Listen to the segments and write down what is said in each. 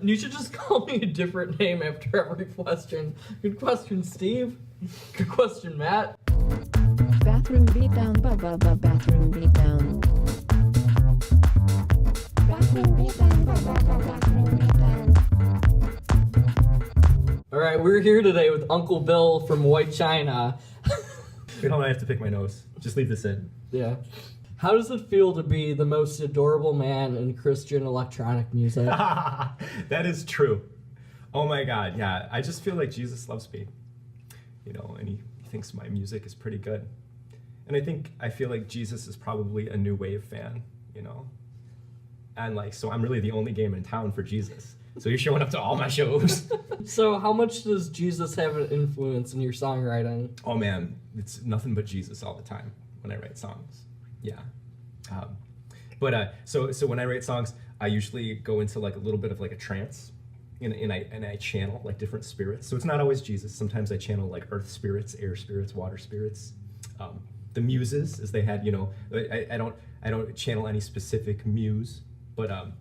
You should just call me a different name after every question. Good question, Steve. Good question, Matt. Bathroom beatdown, bathroom beatdown. Bathroom beatdown, bathroom beatdown. All right, we're here today with Uncle Bill from White China. Wait, hold on, I have to pick my nose. Just leave this in. Yeah. How does it feel to be the most adorable man in Christian electronic music? That is true. Oh my God, yeah. I just feel like Jesus loves me, you know, and he thinks my music is pretty good. And I feel like Jesus is probably a new wave fan, you know? And like, so I'm really the only game in town for Jesus. So you're showing up to all my shows. So how much does Jesus have an influence in your songwriting? Oh man, it's nothing but Jesus all the time when I write songs. Yeah. So when I write songs, I usually go into like a little bit of like a trance and I channel like different spirits. So it's not always Jesus. Sometimes I channel like earth spirits, air spirits, water spirits. The muses, as they had, you know, I don't channel any specific muse, but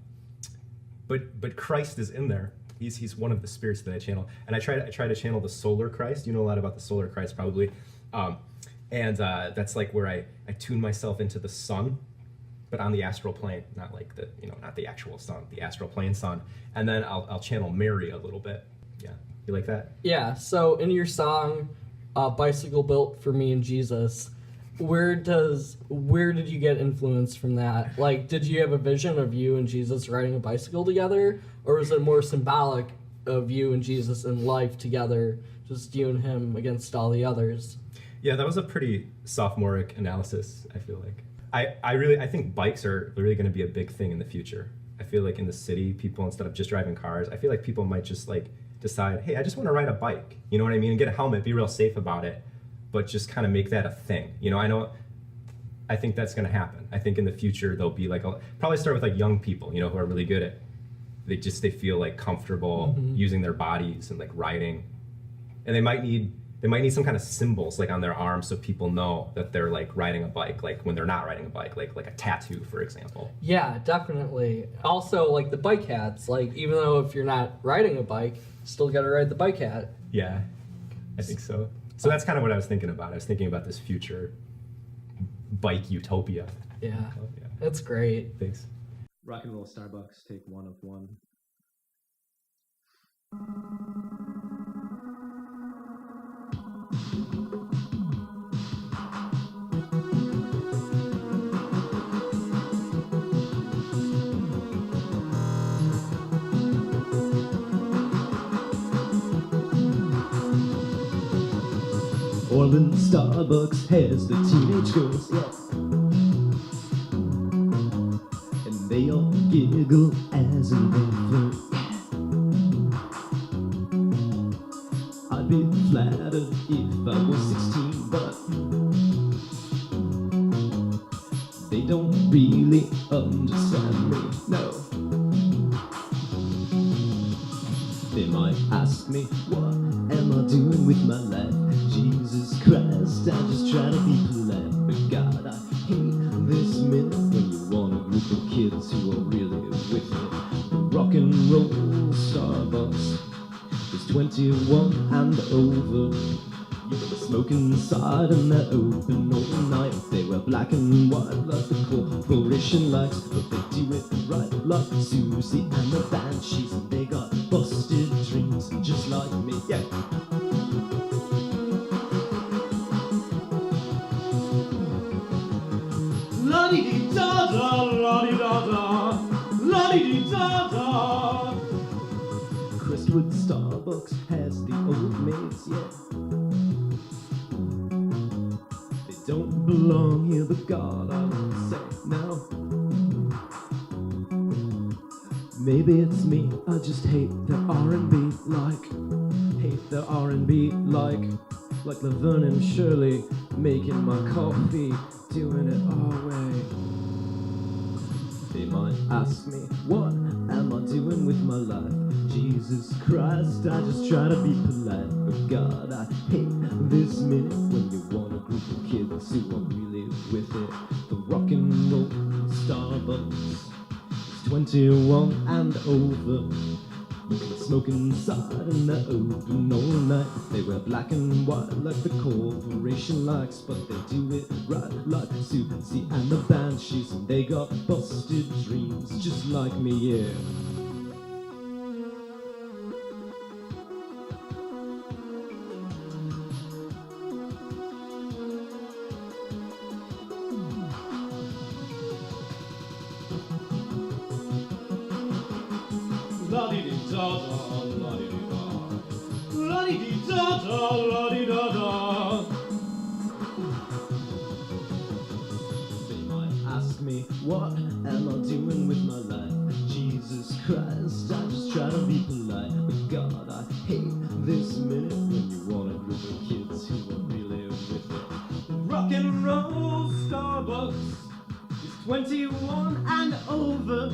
Christ is in there. He's one of the spirits that I channel, and I try to channel the solar Christ. You know a lot about the solar Christ probably, and that's like where I tune myself into the sun, but on the astral plane, not like the, you know, not the actual sun, the astral plane sun, and then I'll channel Mary a little bit. Yeah, you like that? Yeah. So in your song, "Bicycle Built for Me and Jesus," where did you get influence from that? Like, did you have a vision of you and Jesus riding a bicycle together, or was it more symbolic of you and Jesus in life together, just you and him against all the others? Yeah, that was a pretty sophomoric analysis, I feel like. I think bikes are really going to be a big thing in the future. I feel like in the city, people, instead of just driving cars, I feel like people might just like decide, hey, I just want to ride a bike. You know what I mean? And get a helmet, be real safe about it, but just kind of make that a thing. You know, I think that's going to happen. I think in the future, there'll be like, probably start with like young people, you know, who are really good at, they feel like comfortable using their bodies and like riding. And they might need some kind of symbols like on their arms so people know that they're like riding a bike, like when they're not riding a bike, like a tattoo, for example. Yeah, definitely. Also, like the bike hats, like even though if you're not riding a bike, still got to ride the bike hat. Yeah, I think so. So that's kind of what I was thinking about. I was thinking about this future bike utopia. Yeah, Oh, yeah. that's great. Thanks. Rock and roll Starbucks, take 1 of 1. Orland Starbucks has the teenage girls, yeah. And they all giggle as they flirt. I'd be flattered if I was 16, but they don't really understand me, no. They might ask me, what am I doing with my life? Jesus Christ, I just try to be polite. But God, I hate this minute when you want a group of kids who are really with it. The rock and roll Starbucks is 21 and over. You know, they're smoking inside and they're open all night. They wear black and white like the corporation likes, but they do it right like Susie and the Banshees. And they got busted dreams just like me, yeah. La-dee-dee-da-da, la-dee-da-da, la-dee-dee-da-da. Crestwood Starbucks has the old maids, yeah. They don't belong here, but God, I won't say no. Maybe it's me, I just hate the R&B, hate the R&B like Laverne and Shirley making my coffee, doing it our way. They might ask me, what am I doing with my life? Jesus Christ, I just try to be polite. But God, I hate this minute when you want a group of kids who are really with it. The rock and roll Starbucks is 21 and over. We can smoke inside in the open all night. They wear black and white like the corporation likes, but they do it right like Susie and the Banshees, and they got busted dreams just like me, yeah. La-di-di-da-da, la-di-di-da. La-di-di-da-da, la-di-da-da. They might ask me, what am I doing with my life? Jesus Christ, I just try to be polite. But God, I hate this minute when you wanna group of kids who are really with it. Rock and roll Starbucks is 21 and over.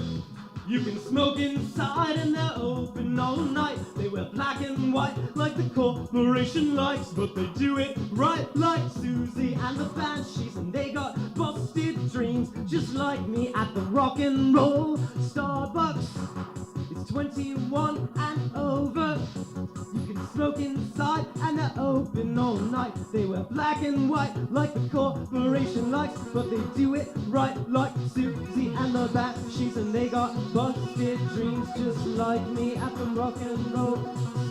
You can smoke inside and they're open all night. They wear black and white like the corporation likes, but they do it right like Susie and the Banshees, and they got busted dreams just like me at the rock and roll Starbucks. It's 21 and over. You can smoke inside and they're open all night. They wear black and white like the corporation likes, but they do it right like Susie and the Banshees, and they got busted dreams just like me at the rock and roll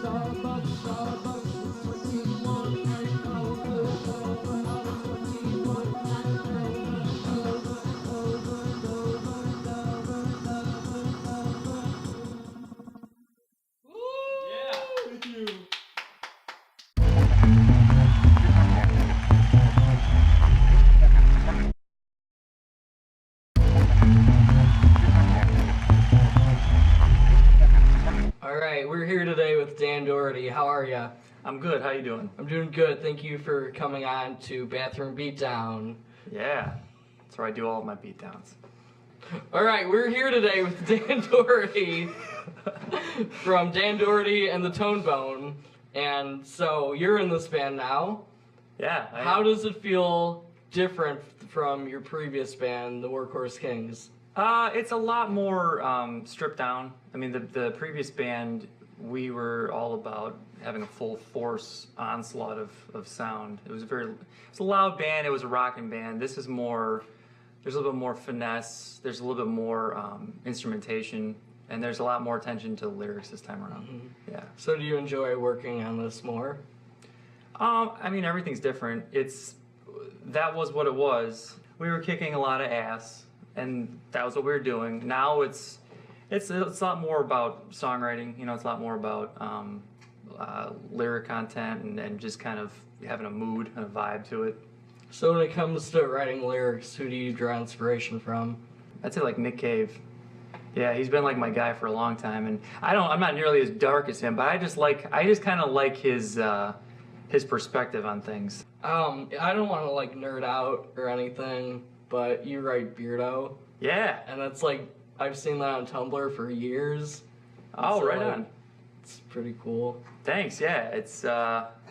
Starbucks. Starbucks is 21 and over, over, 21 and over, Yeah, thank you. All right, we're here today with Dan Doherty. How are you? I'm good. How you doing? I'm doing good. Thank you for coming on to Bathroom Beatdown. Yeah, that's where I do all of my beatdowns. All right, we're here today with Dan Doherty from Dan Doherty and the Tone Bone. And so you're in this band now. Yeah. How does it feel different from your previous band, the Workhorse Kings? It's a lot more stripped down. I mean, the previous band, we were all about having a full force onslaught of sound. It was a loud band. It was a rocking band. This is more. There's a little bit more finesse. There's a little bit more instrumentation, and there's a lot more attention to lyrics this time around. Mm-hmm. Yeah. So do you enjoy working on this more? I mean, everything's different. That was what it was. We were kicking a lot of ass, and that was what we were doing. Now it's a lot more about songwriting. You know, it's a lot more about lyric content and just kind of having a mood and a vibe to it. So when it comes to writing lyrics, who do you draw inspiration from? I'd say like Nick Cave. Yeah, he's been like my guy for a long time, and I'm not nearly as dark as him, but I just kind of like his perspective on things. I don't want to like nerd out or anything, but you write Beardo. Yeah. And that's like, I've seen that on Tumblr for years. Oh, so, right like, on. It's pretty cool. Thanks. Yeah, it's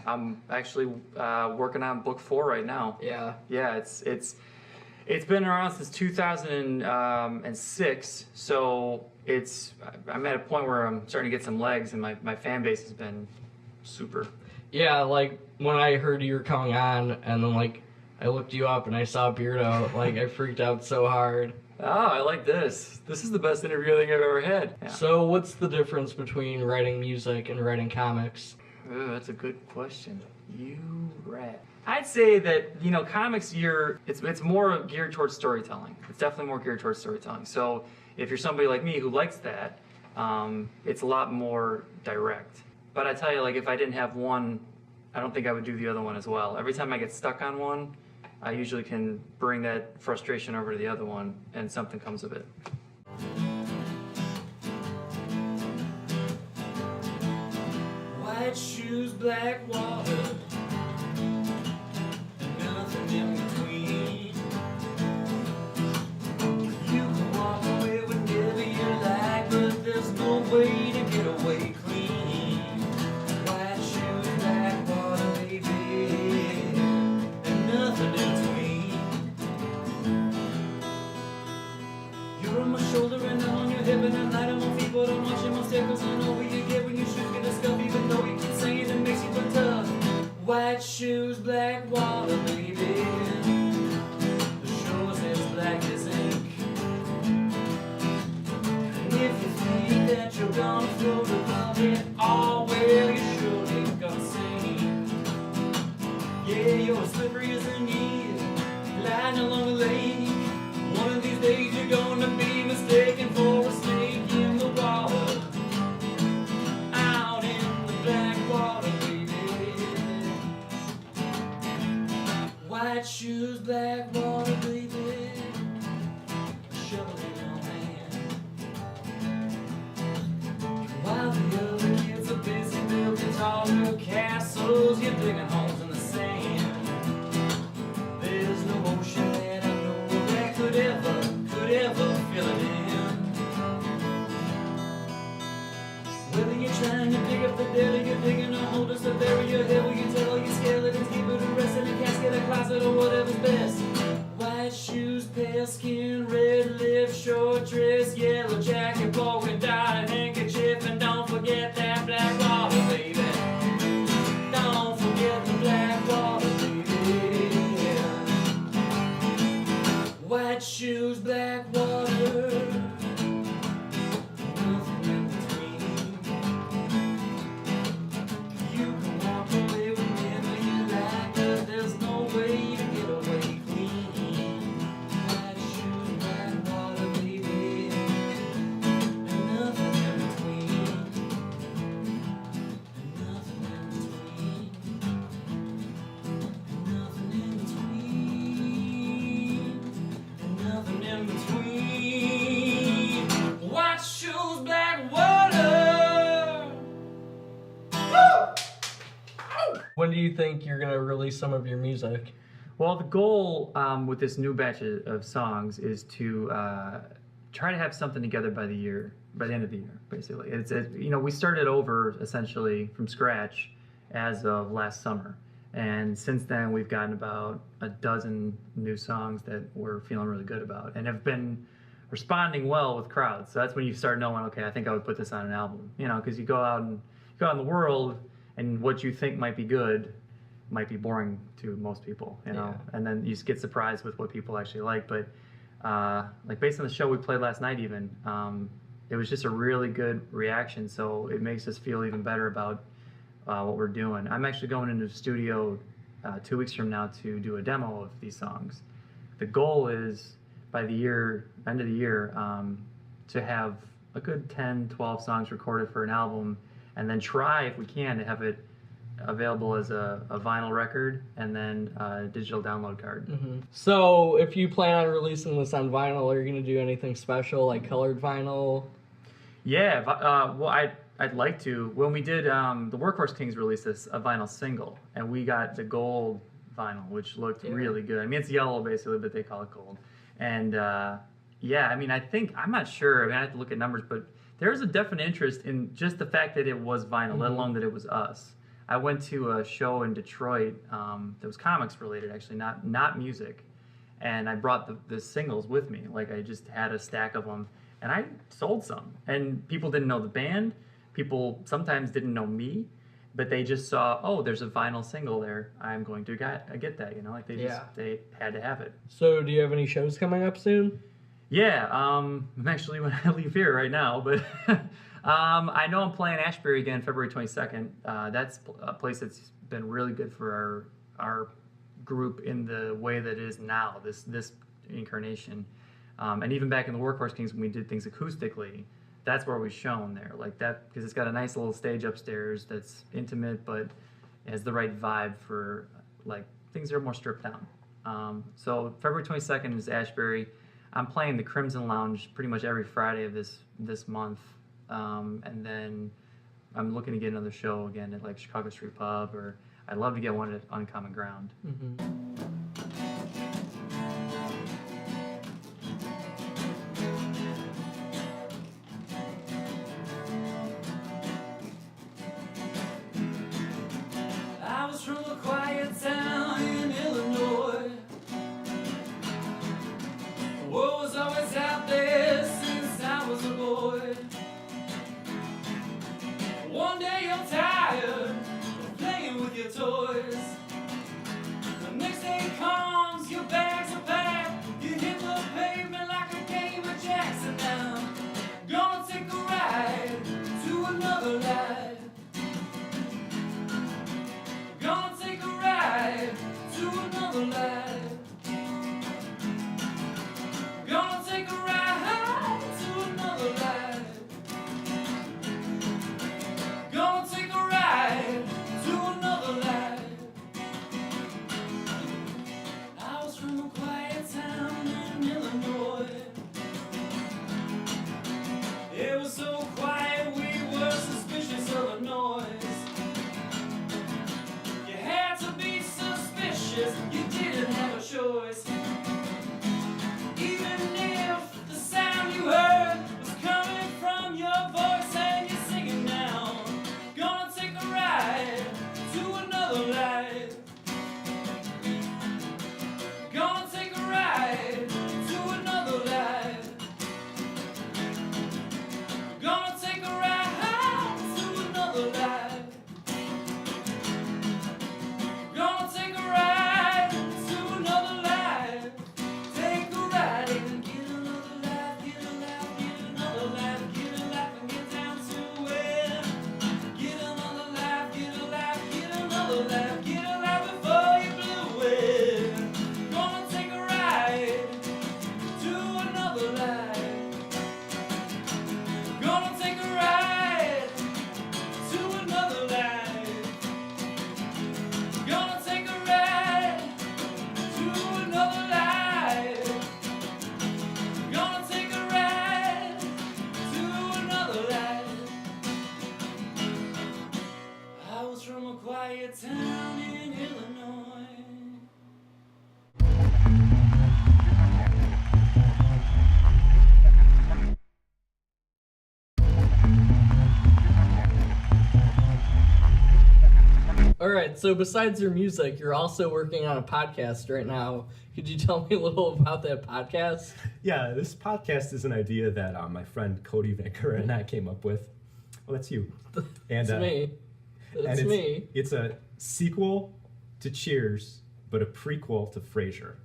I'm actually working on book 4 right now. Yeah. Yeah, it's been around since 2006, so I'm at a point where I'm starting to get some legs, and my fan base has been super. Yeah, like when I heard you were coming on, and then like I looked you up and I saw Beardo, like I freaked out so hard. Oh, I like this. This is the best interview thing I've ever had. Yeah. So what's the difference between writing music and writing comics? Ooh, that's a good question. You rat. I'd say that, comics, it's more geared towards storytelling. It's definitely more geared towards storytelling. So if you're somebody like me who likes that, it's a lot more direct. But I tell you, like, if I didn't have one, I don't think I would do the other one as well. Every time I get stuck on one, I usually can bring that frustration over to the other one, and something comes of it. White shoes, black water, and nothing in between. You can walk away whenever you like, but there's no way to get away clean. White shoes, black water, baby, and nothing in between. You're on my shoulder and I'm on your hip, and at night I'm on feet, but I'm watching my circles and over you get. shoes black water, baby. The shore's as black as ink. And if you think that you're gonna float above it all, well, you surely gonna sink. Yeah, you're as slippery as an eel, gliding along the lake. One of these days you're gonna be mistaken for a snake in the water, out in the black water, baby. White shoes, black water, baby. A shovel in your hand. While the other kids are busy building taller castles, you're digging holes in the sand. There's no ocean that I know of that could ever fill it in. Whether you're trying to dig up the dead or you're digging a hole just to bury your head, will you tell your skeletons, keep it a rest in a casket, a closet, or whatever's best? White shoes, pale skin, red lips, short dress, yellow jacket, polka dotted handkerchief, and don't forget that black water, baby. Don't forget the black water, baby. White shoes, black water. Nothing in between. You can walk away whenever you like, but there's no way to get away clean. White shoes, black water, baby. And nothing in between. And nothing in between. And nothing in between. And nothing in between. White shoes, black water. When do you think you're gonna release some of your music? Well, the goal with this new batch of songs is to try to have something together by the end of the year, basically. We started over essentially from scratch as of last summer, and since then we've gotten about a dozen new songs that we're feeling really good about, and have been responding well with crowds. So that's when you start knowing, okay, I think I would put this on an album, because you go out in the world, and what you think might be good might be boring to most people, Yeah. and then you just get surprised with what people actually like. But like based on the show we played last night, even it was just a really good reaction. So it makes us feel even better about what we're doing. I'm actually going into the studio 2 weeks from now to do a demo of these songs. The goal is by the end of the year to have a good 10, 12 songs recorded for an album, and then try, if we can, to have it available as a vinyl record and then a digital download card. So, if you plan on releasing this on vinyl, are you gonna do anything special, like colored vinyl? Yeah, well, I'd like to. When we did the Workhorse Kings released a vinyl single, and we got the gold vinyl, which looked really good. I mean, it's yellow basically, but they call it gold. And yeah, I mean, I'm not sure. I mean, I have to look at numbers, but there's a definite interest in just the fact that it was vinyl, let alone that it was us. I went to a show in Detroit that was comics related, actually, not music, and I brought the singles with me. Like, I just had a stack of them, and I sold some. And people didn't know the band. People sometimes didn't know me, but they just saw, oh, there's a vinyl single there. I'm going to get that, like they had to have it. So, do you have any shows coming up soon? Yeah, I'm actually when I leave here right now, but I know I'm playing Ashbury again February 22nd. That's a place that's been really good for our group in the way that it is now, this incarnation. And even back in the Workhorse Kings when we did things acoustically, that's where we've shown there, like that, because it's got a nice little stage upstairs that's intimate, but has the right vibe for like things that are more stripped down. So February 22nd is Ashbury. I'm playing the Crimson Lounge pretty much every Friday of this month, and then I'm looking to get another show again at like Chicago Street Pub, or I'd love to get one at Uncommon Ground. I was from a quiet town in Illinois. The world was always out there since I was a boy. One day you're tired of playing with your toys. The next day comes, your bags are packed. You hit the pavement like a game of Jackson now. Gonna take a ride to another life. Gonna take a ride to another life. Gonna take a ride to another life. Gonna take a ride to another life. I was from a quiet town in Illinois. It was so quiet we were suspicious of the noise. You had to be suspicious, you didn't have a choice. Even if the sound you heard was coming from your voice and you're singing now. Gonna take a ride to another life. Gonna take a ride to another life. Gonna take a ride to another life. Gonna take a ride to another life. Take a ride and get another life, get a life, get another life, get a life and get down to it. Get another life, get a life, get another life, get a life before you blew it. Gonna take a ride to another life. Gonna take a ride to another life. Gonna take a ride to another life. Gonna take a ride to another life. I was from a quiet town in Illinois. All right, so besides your music, you're also working on a podcast right now. Could you tell me a little about that podcast? Yeah, this podcast is an idea that my friend Cody Vicker and I came up with. Well, that's you. And It's me. and It's me. It's a sequel to Cheers, but a prequel to Frasier.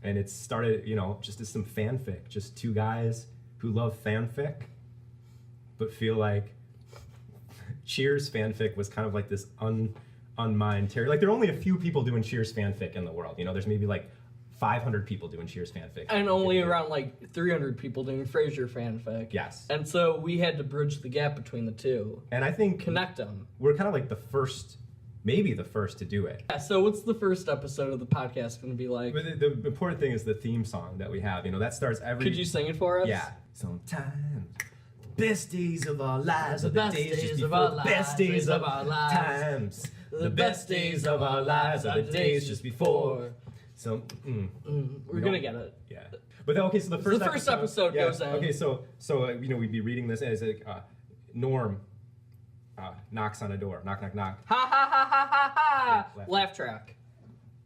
And it started, just as some fanfic, just two guys who love fanfic, but feel like Cheers fanfic was kind of like this unmined terror. Like, there are only a few people doing Cheers fanfic in the world. There's maybe like 500 people doing Cheers fanfic. And only around like 300 people doing Frasier fanfic. Yes. And so we had to bridge the gap between the two. And I think Connect them. we're kind of like the first, maybe the first to do it. Yeah, so what's the first episode of the podcast going to be like? But the important thing is the theme song that we have. That starts every... Could you sing it for us? Yeah. Sometimes the best days of our lives are the best days just days of before our the lives, best days of our lives. times. The best days of our lives are the days just before. So, We're going to get it. yeah. But okay, so the first episode yeah, goes in. Okay, so we'd be reading this as like Norm knocks on a door. Knock, knock, knock. Ha ha ha ha ha ha! Laugh. Laugh track.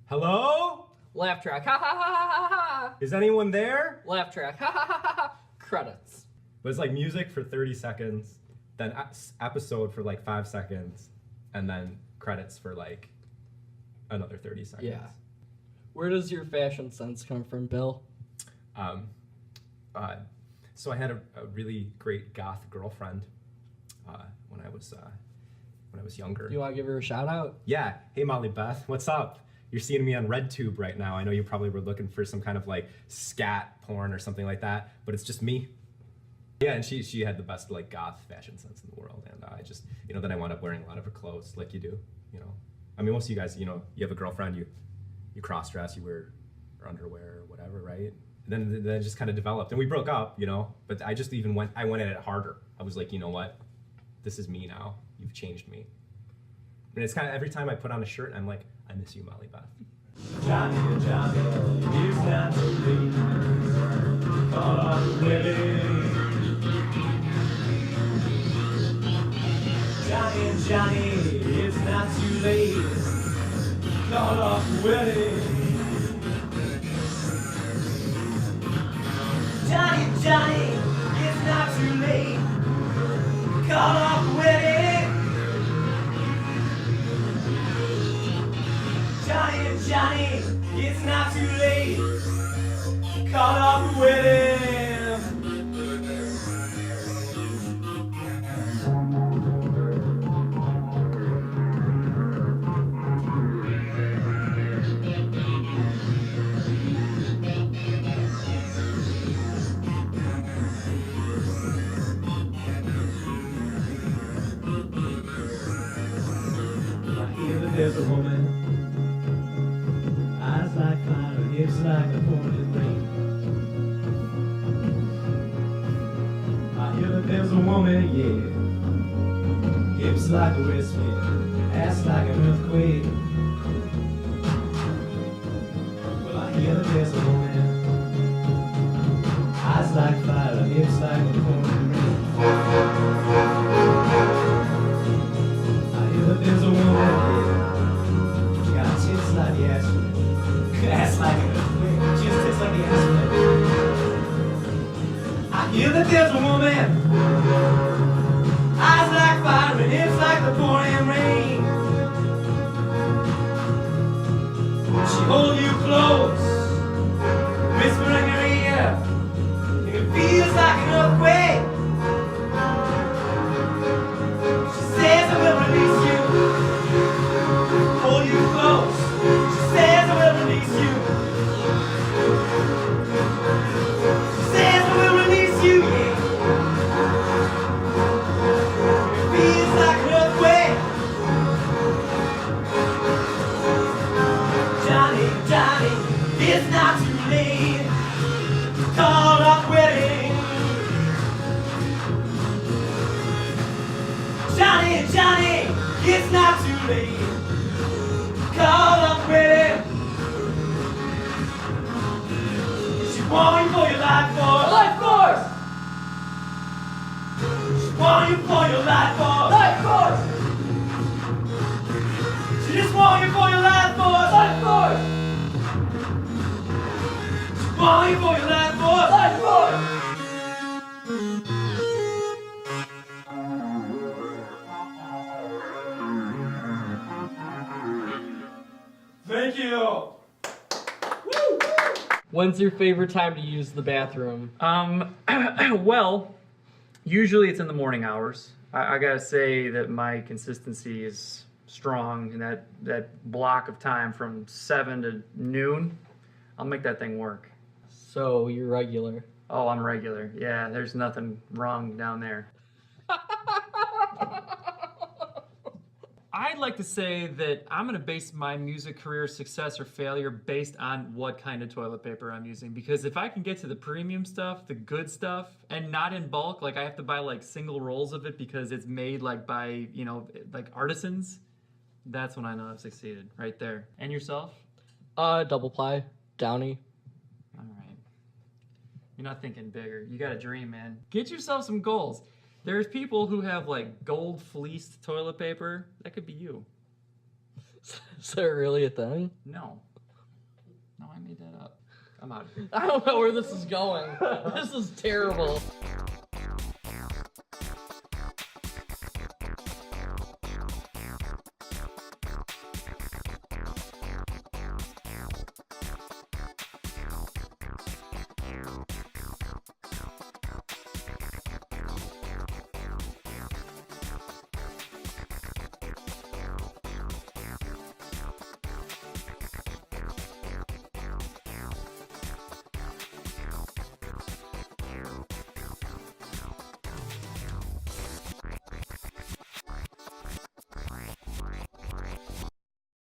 Hello? Laugh track. Ha ha ha ha ha ha! Is anyone there? Laugh track. Ha ha ha ha ha! Credits. But it's like music for 30 seconds, then episode for like 5 seconds, and then credits for like another 30 seconds. Yeah. Where does your fashion sense come from, Bill? So I had a really great goth girlfriend when I was younger. You want to give her a shout out? Yeah. Hey, Molly Beth, what's up? You're seeing me on RedTube right now. I know you probably were looking for some kind of like scat porn or something like that, but it's just me. Yeah, and she had the best like goth fashion sense in the world, and I just then I wound up wearing a lot of her clothes, like you do. I mean, most of you guys, you have a girlfriend, you cross dress, you wear her underwear or whatever, right? And then it just kind of developed, and we broke up, But I just I went at it harder. I was like, you know what? This is me now. You've changed me. And it's kind of every time I put on a shirt, I'm like, I miss you, Molly Beth. Johnny, Johnny, it's not too late. Call off the wedding. Johnny, Johnny, it's not too late. Call off the wedding. Johnny, Johnny, it's not too late. Call off the wedding. Johnny, Johnny, it's not too late. Call off the wedding. There's a woman, eyes like fire, hips like a pouring rain. I hear that there's a woman, yeah, hips like a west wind, ass like an earthquake. Well, I hear that there's a woman, eyes like fire, hips like a pouring rain. I hear that there's a woman, yeah, tits like the ass like an earthquake. Just tits like the ass. I hear that there's a woman, eyes like fire and hips like the pouring rain. She holds you close, whispering in your ear, and it feels like an earthquake. She says I will release you. Hold you close. She says I will release you. She says I will release you, yeah. It feels like an earthquake. Johnny, Johnny, it's not too late. Call off wedding. Johnny, Johnny, it's not too late. Call up wedding. She want you for your life force. Life force. She want you for your life force. Life force. She just want you for your life force. Life force. She want you for your life force. Life force. Thank you. When's your favorite time to use the bathroom? Well, usually it's in the morning hours. I gotta say that my consistency is strong in that block of time from 7 to noon. I'll make that thing work. So you're regular. Oh, I'm regular. Yeah, there's nothing wrong down there. I'd like to say that I'm gonna base my music career success or failure based on what kind of toilet paper I'm using. Because if I can get to the premium stuff, the good stuff, and not in bulk, like I have to buy like single rolls of it because it's made like by, you know, like artisans, that's when I know I've succeeded, right there. And yourself? Double ply, Downy. All right. You're not thinking bigger. You got a dream, man. Get yourself some goals. There's people who have like gold fleeced toilet paper. That could be you. Is that really a thing? No. No, I made that up. I'm out of here. I don't know where this is going. This is terrible.